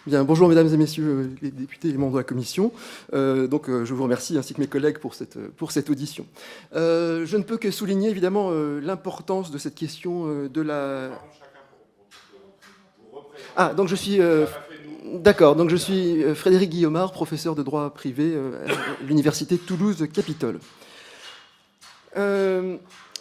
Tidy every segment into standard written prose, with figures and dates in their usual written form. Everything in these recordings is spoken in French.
Bien, bonjour mesdames et messieurs les députés et membres de la commission. Je vous remercie ainsi que mes collègues pour cette audition. Je ne peux que souligner évidemment l'importance de cette question de la... Ah, donc je suis... D'accord, donc je suis Frédéric Guillaumard, professeur de droit privé à l'université Toulouse-Capitole.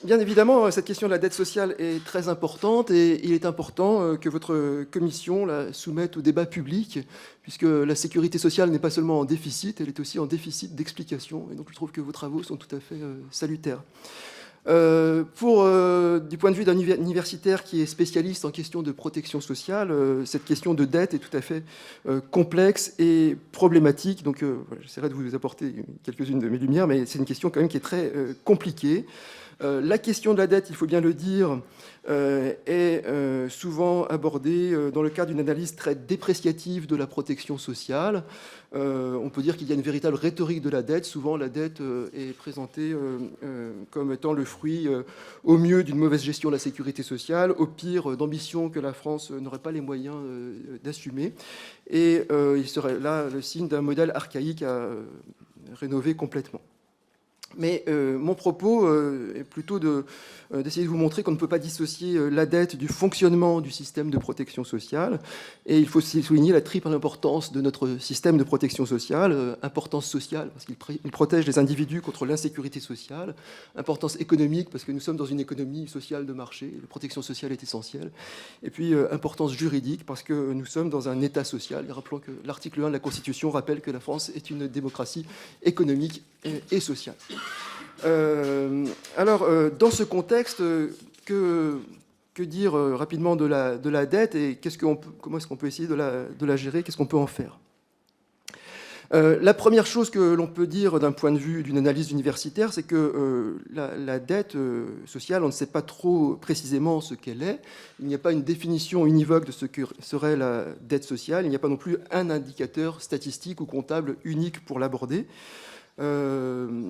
Bien évidemment, cette question de la dette sociale est très importante et il est important que votre commission la soumette au débat public, puisque la sécurité sociale n'est pas seulement en déficit, elle est aussi en déficit d'explication. Et donc je trouve que vos travaux sont tout à fait salutaires. Du point de vue d'un universitaire qui est spécialiste en question de protection sociale, cette question de dette est tout à fait complexe et problématique. Donc voilà, j'essaierai de vous apporter quelques-unes de mes lumières, mais c'est une question quand même qui est très compliquée. La question de la dette, il faut bien le dire, est souvent abordée dans le cadre d'une analyse très dépréciative de la protection sociale. On peut dire qu'il y a une véritable rhétorique de la dette. Souvent, la dette est présentée comme étant le fruit, au mieux, d'une mauvaise gestion de la sécurité sociale, au pire, d'ambitions que la France n'aurait pas les moyens d'assumer. Et il serait là le signe d'un modèle archaïque à rénover complètement. Mais mon propos est plutôt d'essayer de vous montrer qu'on ne peut pas dissocier la dette du fonctionnement du système de protection sociale. Et il faut aussi souligner la triple importance de notre système de protection sociale. Importance sociale, parce qu'il protège les individus contre l'insécurité sociale. Importance économique, parce que nous sommes dans une économie sociale de marché. La protection sociale est essentielle. Et puis importance juridique, parce que nous sommes dans un État social. Et rappelons que l'article 1 de la Constitution rappelle que la France est une démocratie économique et sociale. Dans ce contexte, que dire rapidement de la dette et comment est-ce qu'on peut essayer de la gérer, qu'est-ce qu'on peut en faire? La première chose que l'on peut dire d'un point de vue d'une analyse universitaire, c'est que la dette sociale, on ne sait pas trop précisément ce qu'elle est. Il n'y a pas une définition univoque de ce que serait la dette sociale. Il n'y a pas non plus un indicateur statistique ou comptable unique pour l'aborder. Ce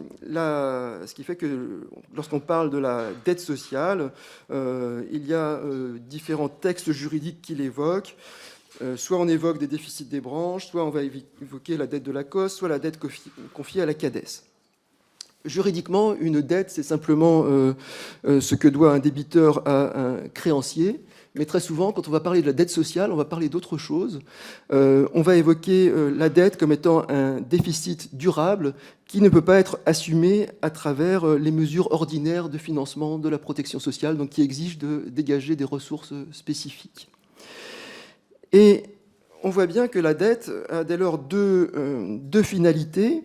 qui fait que lorsqu'on parle de la dette sociale, il y a différents textes juridiques qui l'évoquent. Soit on évoque des déficits des branches, soit on va évoquer la dette de la COS, soit la dette confiée à la CADES. Juridiquement, une dette, c'est simplement ce que doit un débiteur à un créancier. Mais très souvent, quand on va parler de la dette sociale, on va parler d'autre chose. On va évoquer la dette comme étant un déficit durable qui ne peut pas être assumé à travers les mesures ordinaires de financement de la protection sociale, donc qui exigent de dégager des ressources spécifiques. Et on voit bien que la dette a dès lors deux finalités.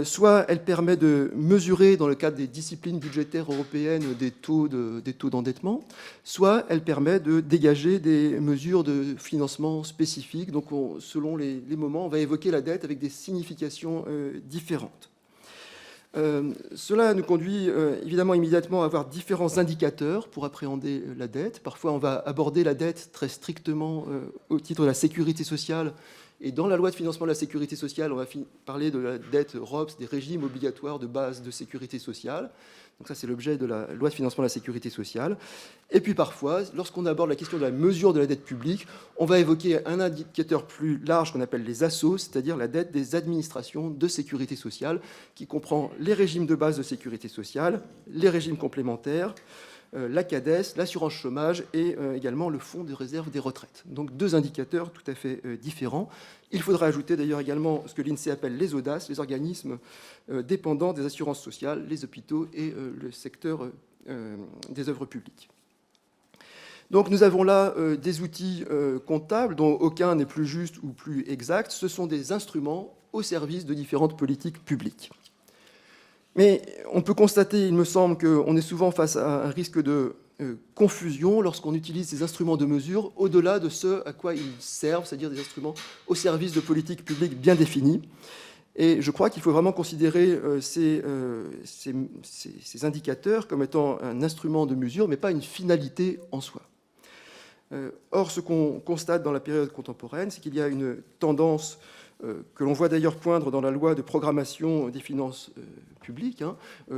Soit elle permet de mesurer, dans le cadre des disciplines budgétaires européennes, des taux d'endettement, soit elle permet de dégager des mesures de financement spécifiques. Donc, selon les moments, on va évoquer la dette avec des significations différentes. Cela nous conduit évidemment immédiatement à avoir différents indicateurs pour appréhender la dette. Parfois, on va aborder la dette très strictement au titre de la sécurité sociale. Et dans la loi de financement de la sécurité sociale, on va parler de la dette ROPS, des régimes obligatoires de base de sécurité sociale. Donc ça, c'est l'objet de la loi de financement de la sécurité sociale. Et puis parfois, lorsqu'on aborde la question de la mesure de la dette publique, on va évoquer un indicateur plus large qu'on appelle les ASSO, c'est-à-dire la dette des administrations de sécurité sociale, qui comprend les régimes de base de sécurité sociale, les régimes complémentaires, la CADES, l'assurance chômage et également le fonds de réserve des retraites. Donc deux indicateurs tout à fait différents. Il faudra ajouter d'ailleurs également ce que l'INSEE appelle les ODAS, les organismes dépendants des assurances sociales, les hôpitaux et le secteur des œuvres publiques. Donc nous avons là des outils comptables dont aucun n'est plus juste ou plus exact. Ce sont des instruments au service de différentes politiques publiques. Mais on peut constater, il me semble, qu'on est souvent face à un risque de confusion lorsqu'on utilise ces instruments de mesure au-delà de ce à quoi ils servent, c'est-à-dire des instruments au service de politiques publiques bien définies. Et je crois qu'il faut vraiment considérer ces indicateurs comme étant un instrument de mesure, mais pas une finalité en soi. Or, ce qu'on constate dans la période contemporaine, c'est qu'il y a une tendance que l'on voit d'ailleurs poindre dans la loi de programmation des finances publics.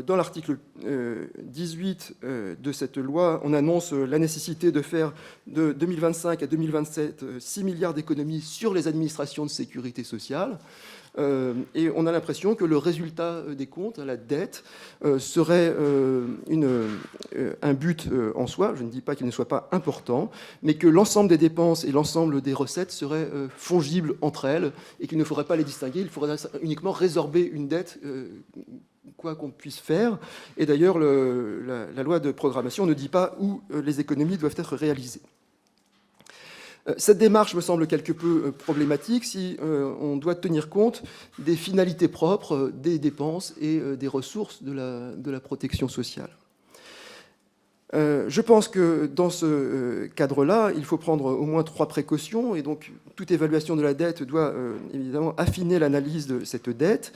Dans l'article 18 de cette loi, on annonce la nécessité de faire de 2025 à 2027 6 milliards d'économies sur les administrations de sécurité sociale. Et on a l'impression que le résultat des comptes, la dette, serait un but en soi. Je ne dis pas qu'il ne soit pas important, mais que l'ensemble des dépenses et l'ensemble des recettes seraient fongibles entre elles et qu'il ne faudrait pas les distinguer. Il faudrait uniquement résorber une dette, quoi qu'on puisse faire. Et d'ailleurs, la loi de programmation ne dit pas où les économies doivent être réalisées. Cette démarche me semble quelque peu problématique si on doit tenir compte des finalités propres des dépenses et des ressources de la protection sociale. Je pense que dans ce cadre-là, il faut prendre au moins 3 précautions, et donc toute évaluation de la dette doit évidemment affiner l'analyse de cette dette.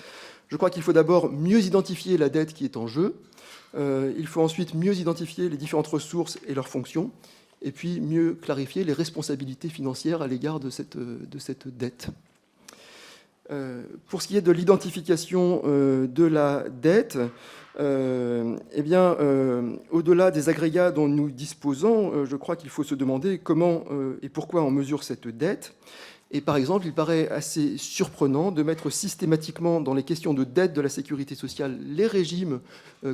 Je crois qu'il faut d'abord mieux identifier la dette qui est en jeu. Il faut ensuite mieux identifier les différentes ressources et leurs fonctions, et puis mieux clarifier les responsabilités financières à l'égard de cette dette. Pour ce qui est de l'identification de la dette, au-delà des agrégats dont nous disposons, je crois qu'il faut se demander comment et pourquoi on mesure cette dette. Et par exemple, il paraît assez surprenant de mettre systématiquement dans les questions de dette de la sécurité sociale les régimes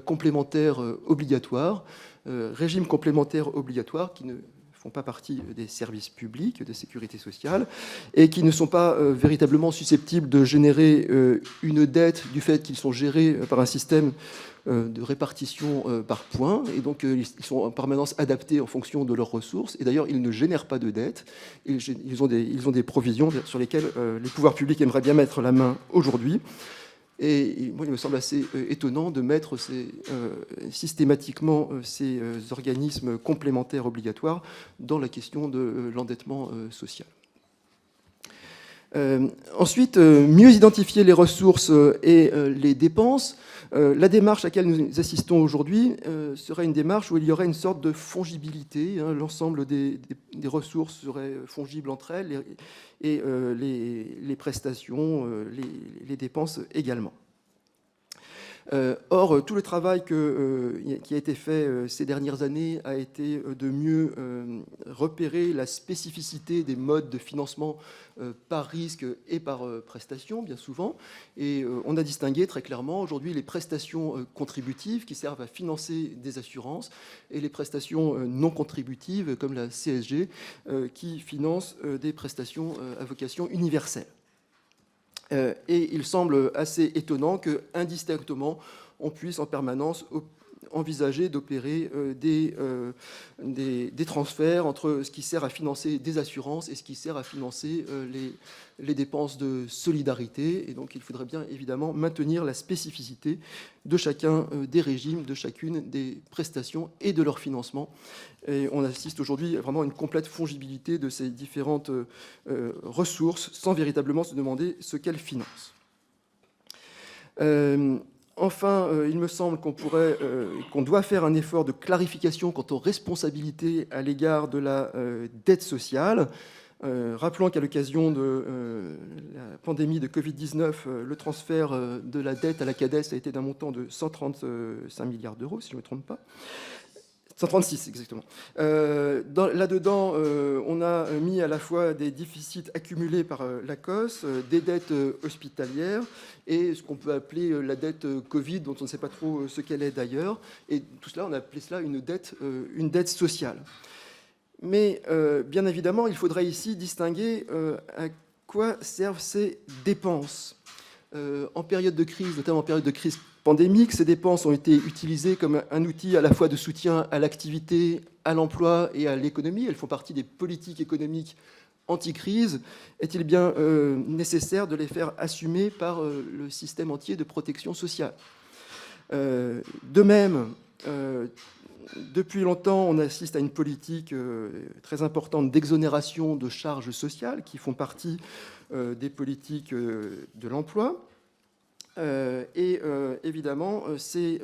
complémentaires obligatoires, régimes complémentaires obligatoires qui ne font pas partie des services publics de sécurité sociale et qui ne sont pas véritablement susceptibles de générer une dette du fait qu'ils sont gérés par un système de répartition par points, et donc ils sont en permanence adaptés en fonction de leurs ressources, et d'ailleurs ils ne génèrent pas de dette, ils ont des provisions sur lesquelles les pouvoirs publics aimeraient bien mettre la main aujourd'hui. Et moi, il me semble assez étonnant de mettre systématiquement ces organismes complémentaires obligatoires dans la question de l'endettement social. Ensuite, mieux identifier les ressources et les dépenses. La démarche à laquelle nous assistons aujourd'hui serait une démarche où il y aurait une sorte de fongibilité. L'ensemble des ressources seraient fongibles entre elles et les prestations, les dépenses également. Or, tout le travail qui a été fait ces dernières années a été de mieux repérer la spécificité des modes de financement par risque et par prestation, bien souvent. Et on a distingué très clairement aujourd'hui les prestations contributives qui servent à financer des assurances et les prestations non contributives comme la CSG qui financent des prestations à vocation universelle. Et il semble assez étonnant qu'indistinctement, on puisse en permanence envisager d'opérer des transferts entre ce qui sert à financer des assurances et ce qui sert à financer les dépenses de solidarité. Et donc il faudrait bien évidemment maintenir la spécificité de chacun des régimes, de chacune des prestations et de leur financement. Et on assiste aujourd'hui vraiment à une complète fongibilité de ces différentes ressources sans véritablement se demander ce qu'elles financent. Enfin, il me semble qu'on doit faire un effort de clarification quant aux responsabilités à l'égard de la dette sociale. Rappelons qu'à l'occasion de la pandémie de Covid-19, le transfert de la dette à la CADES a été d'un montant de 135 milliards d'euros, si je ne me trompe pas. 136, exactement. Là-dedans, on a mis à la fois des déficits accumulés par l'ACOS, des dettes hospitalières et ce qu'on peut appeler la dette Covid, dont on ne sait pas trop ce qu'elle est d'ailleurs. Et tout cela, on a appelé cela une dette sociale. Mais bien évidemment, il faudrait ici distinguer à quoi servent ces dépenses. En période de crise, notamment en période de crise pandémique, ces dépenses ont été utilisées comme un outil à la fois de soutien à l'activité, à l'emploi et à l'économie. Elles font partie des politiques économiques anti-crise. Est-il bien nécessaire de les faire assumer par le système entier de protection sociale ? De même, depuis longtemps, on assiste à une politique très importante d'exonération de charges sociales qui font partie des politiques de l'emploi. Et évidemment, ces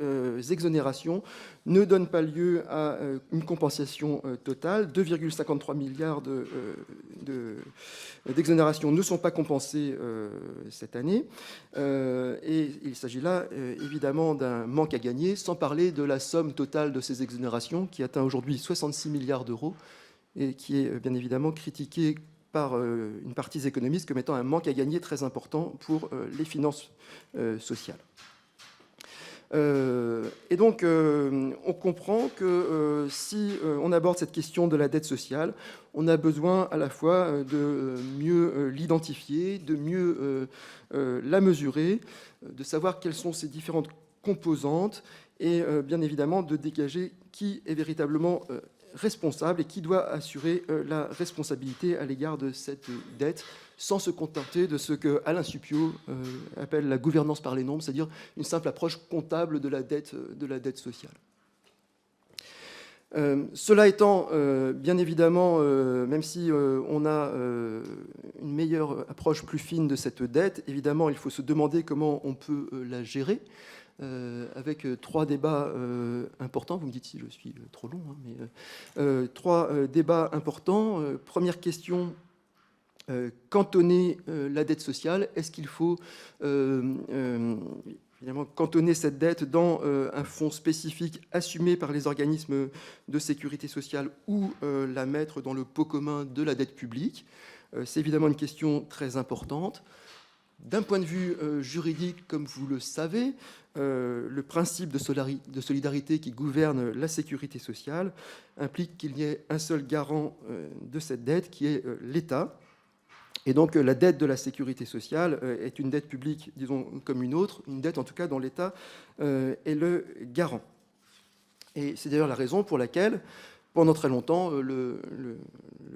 exonérations ne donnent pas lieu à une compensation totale. 2,53 milliards d'exonération ne sont pas compensés cette année. Et il s'agit là, évidemment, d'un manque à gagner, sans parler de la somme totale de ces exonérations, qui atteint aujourd'hui 66 milliards d'euros, et qui est bien évidemment critiquée par une partie des économistes comme étant un manque à gagner très important pour les finances sociales. Et donc, on comprend que si on aborde cette question de la dette sociale, on a besoin à la fois de mieux l'identifier, de mieux la mesurer, de savoir quelles sont ses différentes composantes et bien évidemment de dégager qui est véritablement responsable et qui doit assurer la responsabilité à l'égard de cette dette, sans se contenter de ce que Alain Supiot appelle la gouvernance par les nombres, c'est-à-dire une simple approche comptable de la dette sociale. Cela étant, bien évidemment, même si on a une meilleure approche plus fine de cette dette, évidemment, il faut se demander comment on peut la gérer. Avec trois débats importants. Vous me dites si je suis trop long, hein, mais trois débats importants. Première question, cantonner la dette sociale. Est-ce qu'il faut évidemment cantonner cette dette dans un fonds spécifique assumé par les organismes de sécurité sociale ou la mettre dans le pot commun de la dette publique? C'est évidemment une question très importante. D'un point de vue juridique, comme vous le savez, le principe de solidarité qui gouverne la sécurité sociale implique qu'il y ait un seul garant de cette dette, qui est l'État. Et donc la dette de la sécurité sociale est une dette publique, disons, comme une autre, une dette en tout cas dont l'État est le garant. Et c'est d'ailleurs la raison pour laquelle, pendant très longtemps, le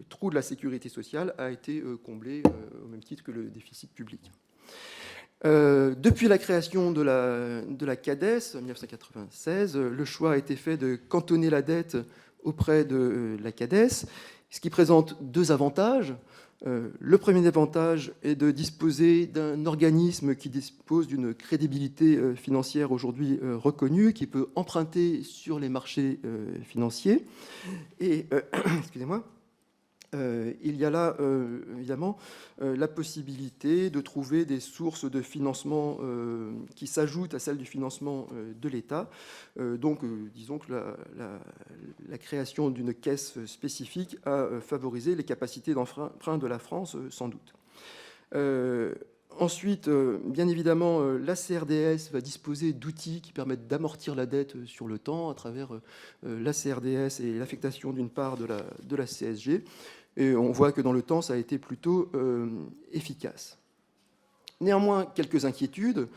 trou de la sécurité sociale a été comblé au même titre que le déficit public. Depuis la création de la CADES en 1996, le choix a été fait de cantonner la dette auprès de la CADES, ce qui présente deux avantages. Le premier avantage est de disposer d'un organisme qui dispose d'une crédibilité financière aujourd'hui reconnue, qui peut emprunter sur les marchés financiers. Et, excusez-moi, il y a là, évidemment, la possibilité de trouver des sources de financement qui s'ajoutent à celles du financement de l'État. Donc, disons que la création d'une caisse spécifique a favorisé les capacités d'emprunt de la France, sans doute. Ensuite, bien évidemment, la CRDS va disposer d'outils qui permettent d'amortir la dette sur le temps à travers la CRDS et l'affectation d'une part de la CSG. Et on voit que dans le temps, ça a été plutôt efficace. Néanmoins, quelques inquiétudes.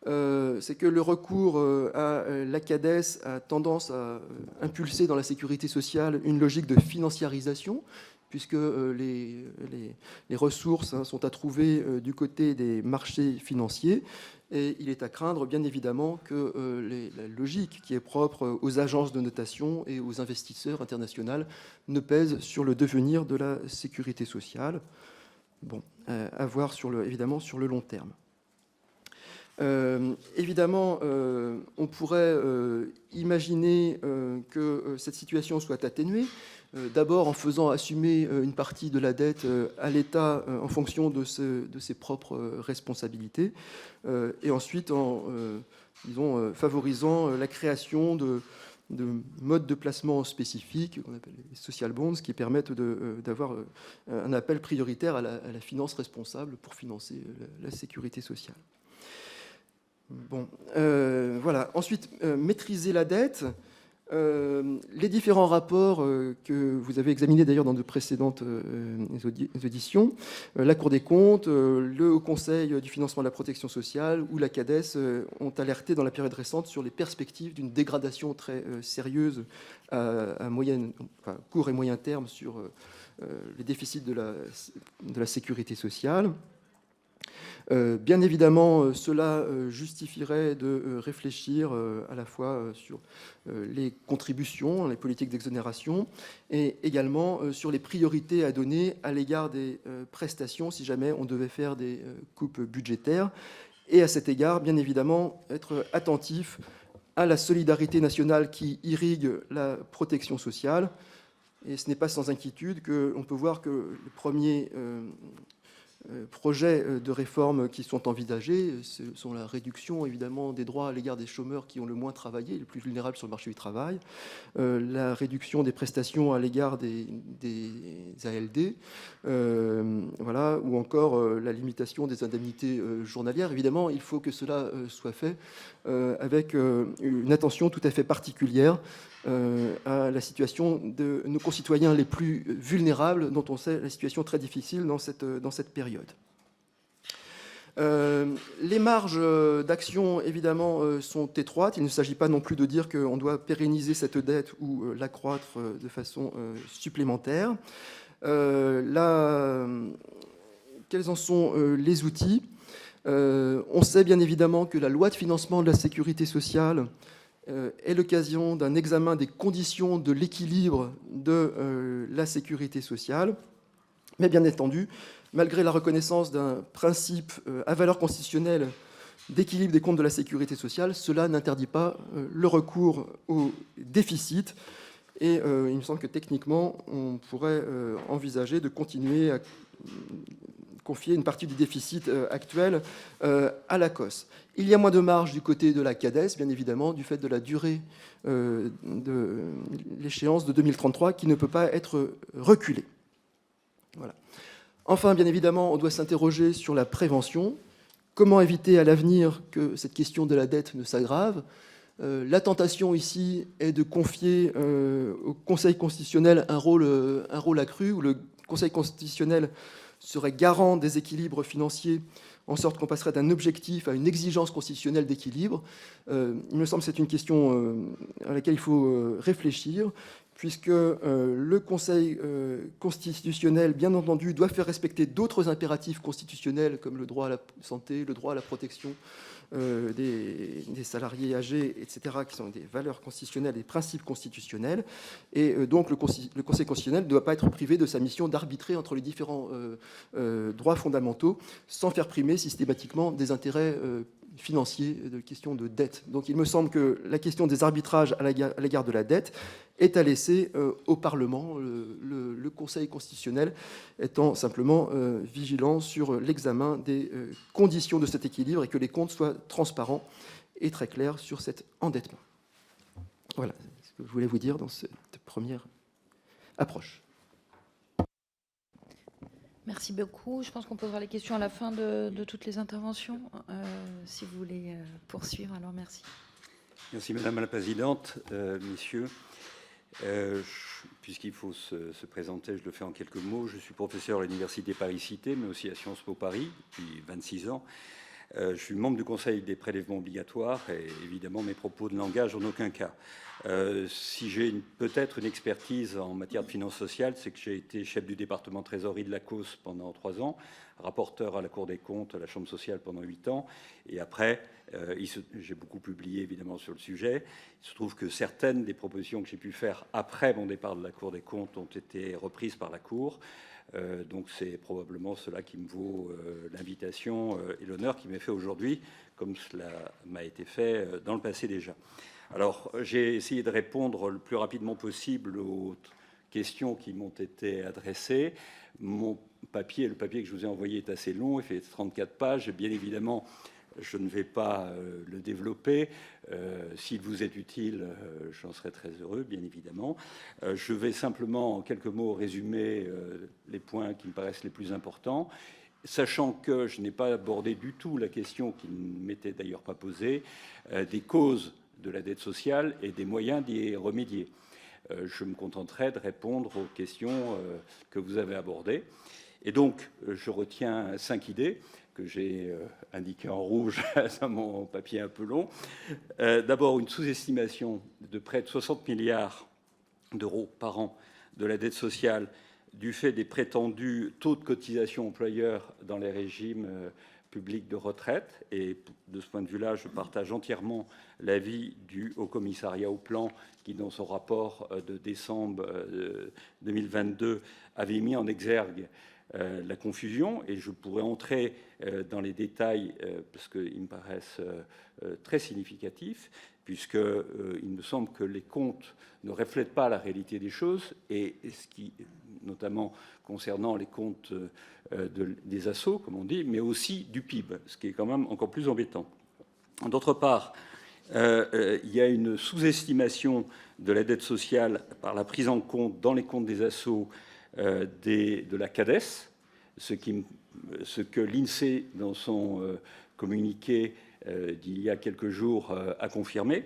C'est que le recours à la CADES a tendance à impulser dans la sécurité sociale une logique de financiarisation, puisque les ressources sont à trouver du côté des marchés financiers. Et il est à craindre, bien évidemment, que la logique qui est propre aux agences de notation et aux investisseurs internationaux ne pèse sur le devenir de la sécurité sociale. Bon, à voir évidemment sur le long terme. Évidemment, on pourrait imaginer que cette situation soit atténuée, d'abord en faisant assumer une partie de la dette à l'État en fonction de ses propres responsabilités, et ensuite en disons, favorisant la création de modes de placement spécifiques, qu'on appelle les social bonds, qui permettent d'avoir un appel prioritaire à la finance responsable pour financer la sécurité sociale. Bon, voilà. Ensuite, maîtriser la dette. Les différents rapports que vous avez examinés d'ailleurs dans de précédentes auditions, la Cour des comptes, le Haut Conseil du financement de la protection sociale ou la CADES ont alerté dans la période récente sur les perspectives d'une dégradation très sérieuse à court et moyen terme sur les déficits de la sécurité sociale. Bien évidemment, cela justifierait de réfléchir à la fois sur les contributions, les politiques d'exonération, et également sur les priorités à donner à l'égard des prestations si jamais on devait faire des coupes budgétaires. Et à cet égard, bien évidemment, être attentif à la solidarité nationale qui irrigue la protection sociale. Et ce n'est pas sans inquiétude qu'on peut voir que le premier projets de réforme qui sont envisagés, ce sont la réduction évidemment des droits à l'égard des chômeurs qui ont le moins travaillé, les plus vulnérables sur le marché du travail, la réduction des prestations à l'égard des ALD, voilà, ou encore la limitation des indemnités journalières. Évidemment, il faut que cela soit fait avec une attention tout à fait particulière à la situation de nos concitoyens les plus vulnérables, dont on sait la situation très difficile dans cette période. Les marges d'action, évidemment, sont étroites. Il ne s'agit pas non plus de dire qu'on doit pérenniser cette dette ou l'accroître de façon supplémentaire. Là, quels en sont les outils? On sait bien évidemment que la loi de financement de la sécurité sociale est l'occasion d'un examen des conditions de l'équilibre de la sécurité sociale. Mais bien entendu, malgré la reconnaissance d'un principe à valeur constitutionnelle d'équilibre des comptes de la sécurité sociale, cela n'interdit pas le recours au déficit. Et il me semble que techniquement, on pourrait envisager de continuer à confier une partie du déficit actuel à l'ACOSS. Il y a moins de marge du côté de la CADES, bien évidemment, du fait de la durée de l'échéance de 2033 qui ne peut pas être reculée. Voilà. Enfin, bien évidemment, on doit s'interroger sur la prévention. Comment éviter à l'avenir que cette question de la dette ne s'aggrave? La tentation ici est de confier au Conseil constitutionnel un rôle accru, où le Conseil constitutionnel serait garant des équilibres financiers, en sorte qu'on passerait d'un objectif à une exigence constitutionnelle d'équilibre. Il me semble que c'est une question à laquelle il faut réfléchir, puisque le Conseil constitutionnel, bien entendu, doit faire respecter d'autres impératifs constitutionnels, comme le droit à la santé, le droit à la protection des salariés âgés, etc., qui sont des valeurs constitutionnelles, des principes constitutionnels. Et donc le Conseil constitutionnel ne doit pas être privé de sa mission d'arbitrer entre les différents droits fondamentaux, sans faire primer systématiquement des intérêts financiers, de questions de dette. Donc il me semble que la question des arbitrages à l'égard de la dette est à laisser au Parlement, le Conseil constitutionnel étant simplement vigilant sur l'examen des conditions de cet équilibre et que les comptes soient transparents et très clairs sur cet endettement. Voilà ce que je voulais vous dire dans cette première approche. Merci beaucoup. Je pense qu'on posera les questions à la fin de toutes les interventions. Si vous voulez poursuivre, alors merci. Merci Madame la Présidente, messieurs. Puisqu'il faut se présenter, je le fais en quelques mots. Je suis professeur à l'Université Paris-Cité, mais aussi à Sciences Po Paris depuis 26 ans. Je suis membre du Conseil des prélèvements obligatoires et évidemment mes propos ne l'engagent en aucun cas. Si j'ai peut-être une expertise en matière de finances sociales, c'est que j'ai été chef du département trésorerie de l'ACOSS pendant 3 ans, rapporteur à la Cour des comptes, à la Chambre sociale pendant 8 ans, et après, j'ai beaucoup publié évidemment sur le sujet. Il se trouve que certaines des propositions que j'ai pu faire après mon départ de la Cour des comptes ont été reprises par la Cour. Donc c'est probablement cela qui me vaut l'invitation et l'honneur qui m'est fait aujourd'hui, comme cela m'a été fait dans le passé déjà. Alors j'ai essayé de répondre le plus rapidement possible aux questions qui m'ont été adressées. Le papier que je vous ai envoyé est assez long, il fait 34 pages, et bien évidemment je ne vais pas le développer. S'il vous est utile, j'en serai très heureux, bien évidemment. Je vais simplement, en quelques mots, résumer les points qui me paraissent les plus importants, sachant que je n'ai pas abordé du tout la question qui ne m'était d'ailleurs pas posée, des causes de la dette sociale et des moyens d'y remédier. Je me contenterai de répondre aux questions que vous avez abordées. Et donc, je retiens 5 idées que j'ai indiquées en rouge dans mon papier un peu long. D'abord, une sous-estimation de près de 60 milliards d'euros par an de la dette sociale du fait des prétendus taux de cotisation employeurs dans les régimes publics de retraite. Et de ce point de vue-là, je partage entièrement l'avis du Haut-Commissariat au Plan qui, dans son rapport de décembre 2022, avait mis en exergue la confusion, et je pourrais entrer dans les détails parce qu'ils me paraissent très significatifs, puisqu'il me semble que les comptes ne reflètent pas la réalité des choses, et ce qui, notamment concernant les comptes des assos, comme on dit, mais aussi du PIB, ce qui est quand même encore plus embêtant. D'autre part, il y a une sous-estimation de la dette sociale par la prise en compte dans les comptes des assos de la CADES, ce que l'INSEE, dans son communiqué d'il y a quelques jours, a confirmé.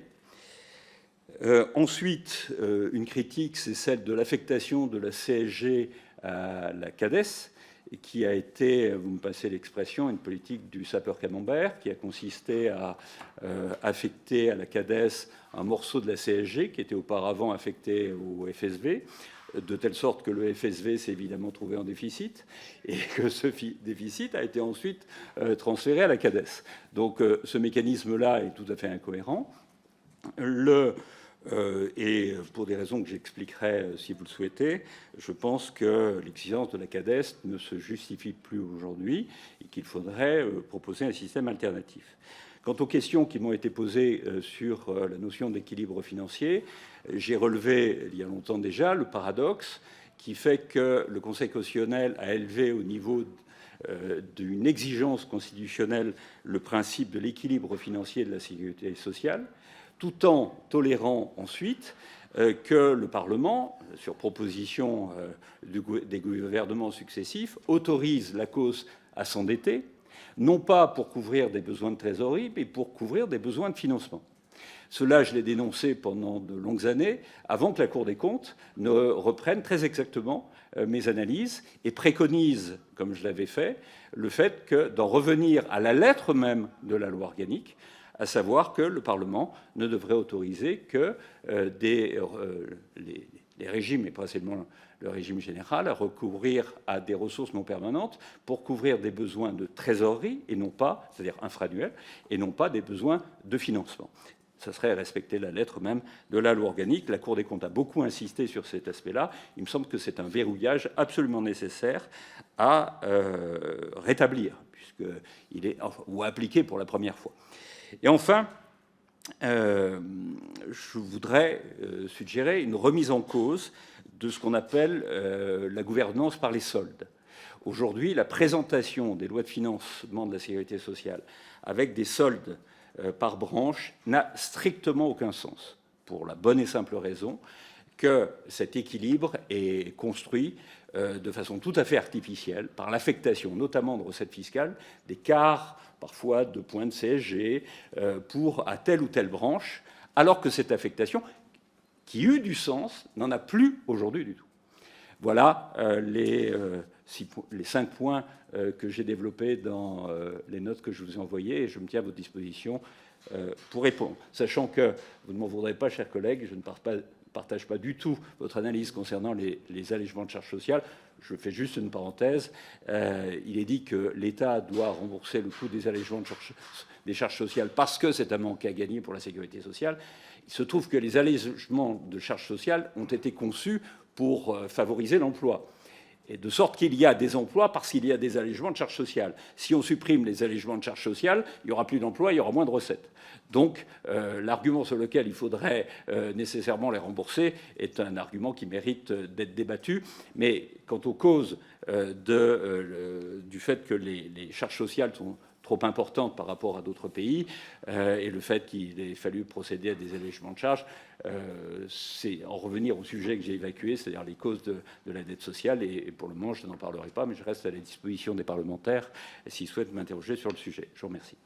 Ensuite, une critique, c'est celle de l'affectation de la CSG à la CADES, qui a été, vous me passez l'expression, une politique du sapeur-camembert, qui a consisté à affecter à la CADES un morceau de la CSG qui était auparavant affecté au FSV, de telle sorte que le FSV s'est évidemment trouvé en déficit, et que ce déficit a été ensuite transféré à la CADES. Donc ce mécanisme-là est tout à fait incohérent. Et pour des raisons que j'expliquerai si vous le souhaitez, je pense que l'existence de la CADES ne se justifie plus aujourd'hui et qu'il faudrait proposer un système alternatif. Quant aux questions qui m'ont été posées sur la notion d'équilibre financier, j'ai relevé il y a longtemps déjà le paradoxe qui fait que le Conseil constitutionnel a élevé au niveau d'une exigence constitutionnelle le principe de l'équilibre financier de la sécurité sociale, tout en tolérant ensuite que le Parlement, sur proposition des gouvernements successifs, autorise la cause à s'endetter, non pas pour couvrir des besoins de trésorerie, mais pour couvrir des besoins de financement. Cela, je l'ai dénoncé pendant de longues années, avant que la Cour des comptes ne reprenne très exactement mes analyses et préconise, comme je l'avais fait, le fait d'en revenir à la lettre même de la loi organique, à savoir que le Parlement ne devrait autoriser que les régimes, et pas seulement le régime général, à recourir à des ressources non permanentes pour couvrir des besoins de trésorerie, et non pas, c'est-à-dire infra-annuels, et non pas des besoins de financement. Ça serait respecter la lettre même de la loi organique. La Cour des comptes a beaucoup insisté sur cet aspect-là. Il me semble que c'est un verrouillage absolument nécessaire à rétablir, puisqu'il est, ou à appliquer pour la première fois. Et enfin, je voudrais suggérer une remise en cause de ce qu'on appelle la gouvernance par les soldes. Aujourd'hui, la présentation des lois de financement de la sécurité sociale avec des soldes par branche n'a strictement aucun sens, pour la bonne et simple raison que cet équilibre est construit de façon tout à fait artificielle par l'affectation, notamment de recettes fiscales, d'écarts parfois de points de CSG à telle ou telle branche, alors que cette affectation, qui eut du sens, n'en a plus aujourd'hui du tout. Voilà les 5 points que j'ai développés dans les notes que je vous ai envoyées, et je me tiens à votre disposition pour répondre. Sachant que, vous ne m'en voudrez pas, chers collègues, je ne partage pas du tout votre analyse concernant les allégements de charges sociales. Je fais juste une parenthèse. Il est dit que l'État doit rembourser le coût des allégements des charges sociales parce que c'est un manque à gagner pour la sécurité sociale. Il se trouve que les allégements de charges sociales ont été conçus pour favoriser l'emploi. Et de sorte qu'il y a des emplois parce qu'il y a des allégements de charges sociales. Si on supprime les allégements de charges sociales, il n'y aura plus d'emplois, il y aura moins de recettes. Donc l'argument sur lequel il faudrait nécessairement les rembourser est un argument qui mérite d'être débattu. Mais quant aux causes du fait que les charges sociales sont trop importantes par rapport à d'autres pays, et le fait qu'il ait fallu procéder à des allégements de charges, c'est en revenir au sujet que j'ai évacué, c'est-à-dire les causes de la dette sociale, et pour le moment, je n'en parlerai pas, mais je reste à la disposition des parlementaires s'ils souhaitent m'interroger sur le sujet. Je vous remercie.